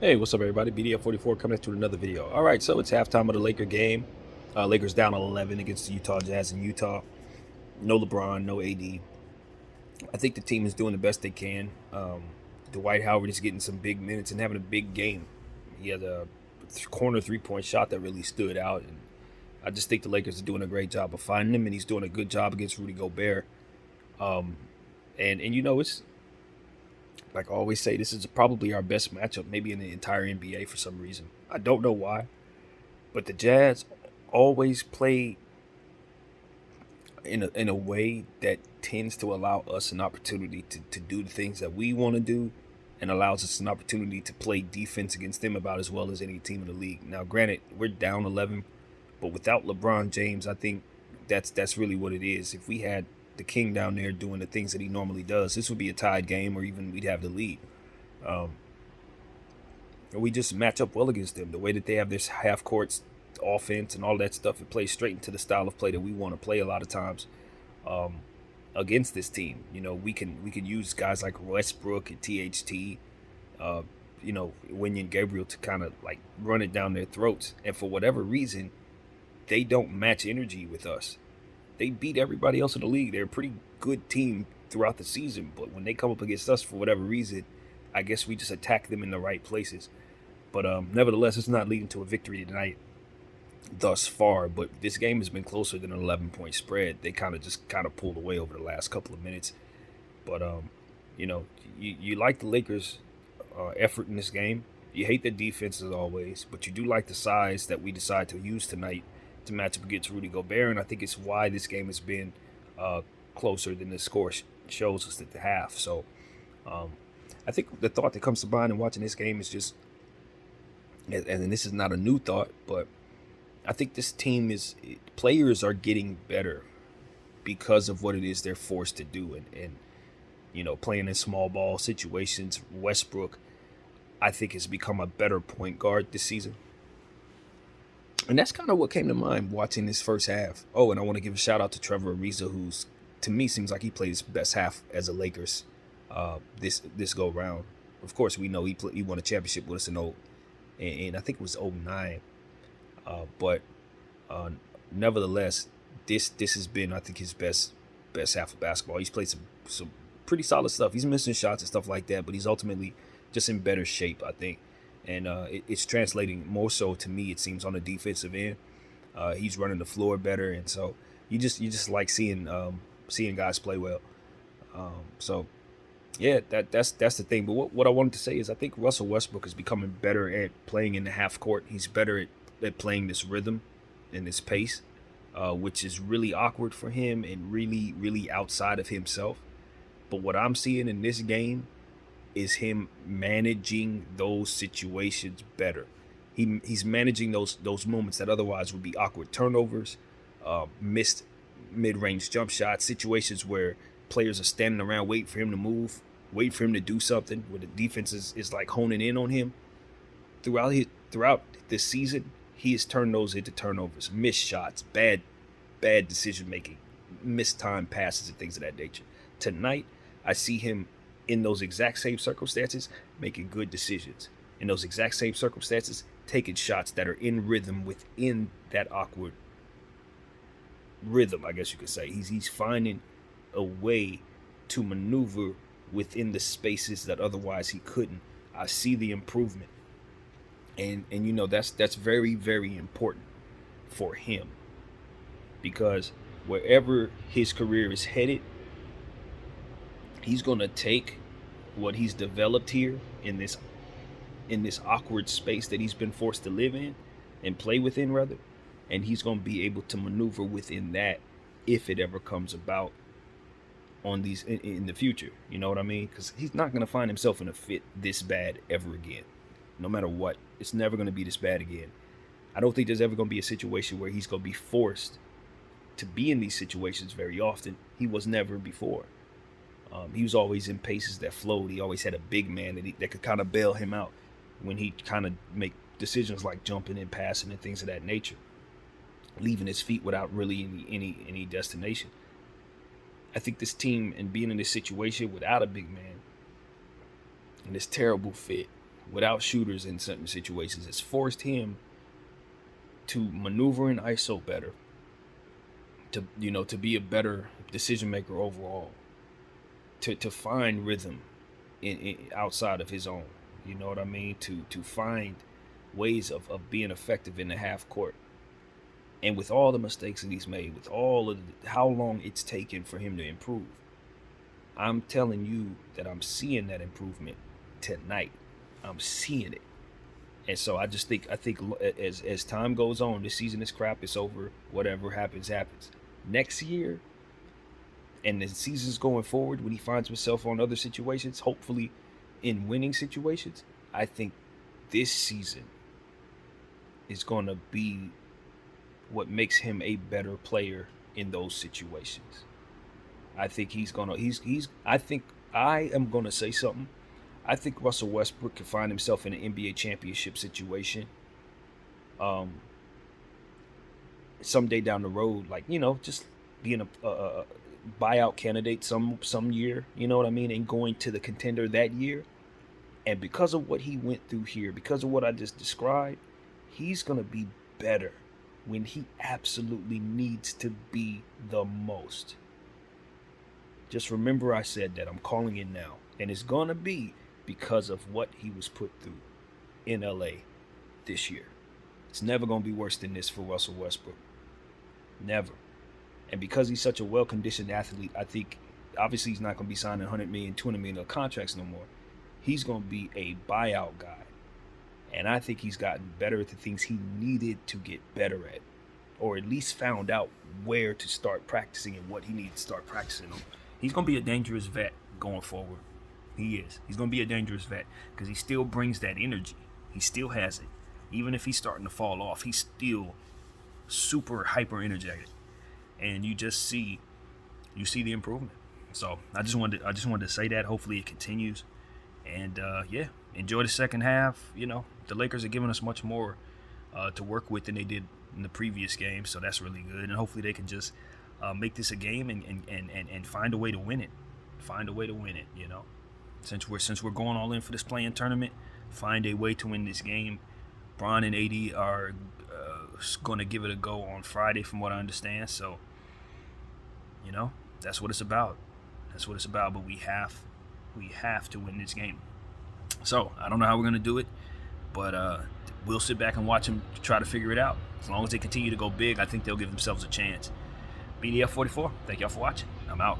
Hey, what's up, everybody? BDF44 coming at you with another video. All right, so it's halftime of the Laker game. Lakers down 11 against the Utah Jazz in Utah. No LeBron, no AD. I think the team is doing the best they can. Dwight Howard is getting some big minutes and having a big game. He had a corner three-point shot that really stood out, and I just think the Lakers are doing a great job of finding him, and he's doing a good job against Rudy Gobert. Um, and it's like I always say, this is probably our best matchup, maybe in the entire NBA for some reason. I don't know why. But the Jazz always play in a way that tends to allow us an opportunity to do the things that we want to do, and allows us an opportunity to play defense against them about as well as any team in the league. Now, granted, we're down 11, but without LeBron James, I think that's really what it is. If we had the King down there doing the things that he normally does, this would be a tied game, or even we'd have the lead. Um, we just match up well against them. The way that they have this half court offense and all that stuff, it plays straight into the style of play that we want to play a lot of times um, against this team. We can use guys like Westbrook and THT, Winnie and Gabriel to kind of like run it down their throats. And for whatever reason, they don't match energy with us. They beat everybody else in the league. They're a pretty good team throughout the season, but when they come up against us for whatever reason, I guess we just attack them in the right places. But nevertheless, it's not leading to a victory tonight thus far. But this game has been closer than an 11-point spread. They kind of pulled away over the last couple of minutes. But you know, you like the Lakers' effort in this game. You hate the defense as always, but you do like the size that we decide to use tonight to match up against Rudy Gobert, and I think it's why this game has been closer than the score shows us at the half. So um, I think the thought that comes to mind in watching this game is just, and this is not a new thought, but I think this team players are getting better because of what it is they're forced to do, and playing in small ball situations. Westbrook, I think, has become a better point guard this season. And that's kind of what came to mind watching this first half. Oh, and I want to give a shout out to Trevor Ariza, who's, to me, seems like he played his best half as a Lakers this go round. Of course, we know he won a championship with us and I think it was 09. But nevertheless, this has been, I think, his best half of basketball. He's played some pretty solid stuff. He's missing shots and stuff like that, but he's ultimately just in better shape, I think. And it's translating more so to me, it seems, on the defensive end. He's running the floor better, and so you just like seeing guys play well. So yeah, that's the thing. But what I wanted to say is I think Russell Westbrook is becoming better at playing in the half court. He's better at playing this rhythm and this pace, which is really awkward for him and really, really outside of himself. But what I'm seeing in this game is him managing those situations better. He's managing those moments that otherwise would be awkward turnovers, missed mid-range jump shots, situations where players are standing around waiting for him to move, waiting for him to do something, where the defense is like honing in on him. Throughout this season, he has turned those into turnovers, missed shots, bad decision making, missed time passes, and things of that nature. Tonight, I see him in those exact same circumstances making good decisions. In those exact same circumstances, taking shots that are in rhythm within that awkward rhythm, I guess you could say. He's finding a way to maneuver within the spaces that otherwise he couldn't. I see the improvement, and that's very, very important for him, because wherever his career is headed, he's gonna take what he's developed here in this awkward space that he's been forced to live in and play within, rather, and he's gonna be able to maneuver within that if it ever comes about on these in the future. You know what I mean? Because he's not gonna find himself in a fit this bad ever again. No matter what, it's never gonna be this bad again. I don't think there's ever gonna be a situation where he's gonna be forced to be in these situations very often. He was never before. He was always in paces that flowed. He always had a big man that could kind of bail him out when he kind of make decisions like jumping and passing and things of that nature, leaving his feet without really any destination. I think this team, and being in this situation without a big man and this terrible fit, without shooters in certain situations. It's forced him to maneuver in ISO better, to be a better decision maker overall, to find rhythm in outside of his own. You know what I mean? To find ways of being effective in the half court. And with all the mistakes that he's made, with all of how long it's taken for him to improve, I'm telling you that I'm seeing that improvement tonight. I'm seeing it. And so I think as time goes on, this season is crap, it's over, whatever happens, happens. Next year, and the seasons going forward, when he finds himself on other situations, hopefully in winning situations, I think this season is going to be what makes him a better player in those situations. I think I am gonna say something. I think Russell Westbrook can find himself in an NBA championship situation someday down the road, like, just being a buyout candidate some year, you know what I mean, and going to the contender that year. And because of what he went through here, because of what I just described, he's gonna be better when he absolutely needs to be the most. Just remember I said that. I'm calling it now. And it's going to be because of what he was put through in LA this year. It's never going to be worse than this for Russell Westbrook. Never. And because he's such a well-conditioned athlete, I think obviously he's not going to be signing $100 million, $200 million contracts no more. He's going to be a buyout guy. And I think he's gotten better at the things he needed to get better at, or at least found out where to start practicing and what he needs to start practicing on. He's going to be a dangerous vet going forward. He is. He's going to be a dangerous vet because he still brings that energy. He still has it. Even if he's starting to fall off, he's still super hyper energetic. And you see the improvement. So I just wanted to say that. Hopefully it continues. And enjoy the second half. The Lakers are giving us much more to work with than they did in the previous game, so that's really good. And hopefully they can just make this a game and find a way to win it. Find a way to win it. Since we're going all in for this play-in tournament, find a way to win this game. Bron and AD are going to give it a go on Friday, from what I understand. So, that's what it's about. That's what it's about. But we have to win this game. So I don't know how we're going to do it, but we'll sit back and watch them try to figure it out. As long as they continue to go big, I think they'll give themselves a chance. BDF44, thank y'all for watching. I'm out.